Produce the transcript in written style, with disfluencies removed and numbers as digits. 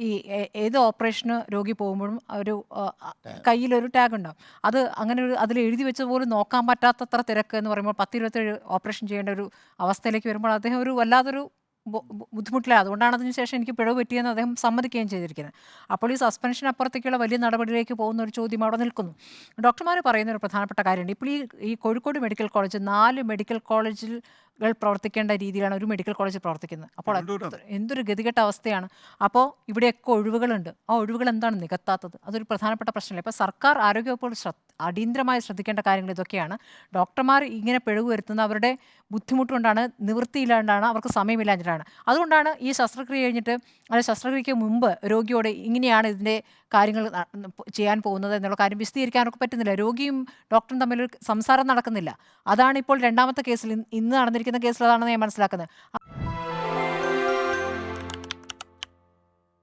ഈ ഏത് ഓപ്പറേഷന് രോഗി പോകുമ്പോഴും ഒരു കയ്യിലൊരു ടാഗ് ഉണ്ടാവും. അത് അങ്ങനെ ഒരു അതിൽ എഴുതി വെച്ച പോലും നോക്കാൻ പറ്റാത്തത്ര തിരക്ക് എന്ന് പറയുമ്പോൾ 10-27 ഓപ്പറേഷൻ ചെയ്യേണ്ട ഒരു അവസ്ഥയിലേക്ക് വരുമ്പോൾ അദ്ദേഹം ഒരു വല്ലാതൊരു ബുദ്ധിമുട്ടിലായി. അതുകൊണ്ടാണ് അതിന് ശേഷം എനിക്ക് പിഴവ് പറ്റിയെന്ന് അദ്ദേഹം സമ്മതിക്കുകയും ചെയ്തിരിക്കുന്നത്. അപ്പോൾ ഈ സസ്പെൻഷൻ അപ്പുറത്തേക്കുള്ള വലിയ നടപടിയിലേക്ക് പോകുന്ന ഒരു ചോദ്യം അവിടെ നിൽക്കുന്നു. ഡോക്ടർമാർ പറയുന്ന ഒരു പ്രധാനപ്പെട്ട കാര്യമുണ്ട്. ഇപ്പോൾ ഈ കോഴിക്കോട് മെഡിക്കൽ കോളേജ് 4 മെഡിക്കൽ കോളേജിൽ പ്രവർത്തിക്കേണ്ട രീതിയിലാണ് ഒരു മെഡിക്കൽ കോളേജ് പ്രവർത്തിക്കുന്നത്. അപ്പോൾ എന്തൊരു ഗതികെട്ട അവസ്ഥയാണ്. അപ്പോൾ ഇവിടെയൊക്കെ ഒഴിവുകളുണ്ട്. ആ ഒഴിവുകൾ എന്താണ് നികത്താത്തത്? അതൊരു പ്രധാനപ്പെട്ട പ്രശ്നമല്ല. ഇപ്പോൾ സർക്കാർ ആരോഗ്യവകുപ്പ് അടിയന്തരമായി ശ്രദ്ധിക്കേണ്ട കാര്യങ്ങൾ ഇതൊക്കെയാണ്. ഡോക്ടർമാർ ഇങ്ങനെ പിഴവ് വരുത്തുന്ന അവരുടെ ബുദ്ധിമുട്ടുകൊണ്ടാണ്, നിവൃത്തിയില്ലാണ്ടാണ്, അവർക്ക് സമയമില്ലാഞ്ഞിട്ടാണ്. അതുകൊണ്ടാണ് ഈ ശസ്ത്രക്രിയ കഴിഞ്ഞിട്ട് അല്ലെ ശസ്ത്രക്രിയയ്ക്ക് മുമ്പ് രോഗിയോട് ഇങ്ങനെയാണ് ഇതിൻ്റെ കാര്യങ്ങൾ ചെയ്യാൻ പോകുന്നത് എന്നുള്ള കാര്യം വിശദീകരിക്കാനൊക്കെ പറ്റുന്നില്ല. രോഗിയും ഡോക്ടറും തമ്മിലൊരു സംസാരം നടക്കുന്നില്ല. അതാണ് ഇപ്പോൾ രണ്ടാമത്തെ കേസിൽ, ഇന്ന് നടന്നിരിക്കുന്ന കേസിൽ അതാണെന്ന് ഞാൻ മനസ്സിലാക്കുന്നത്.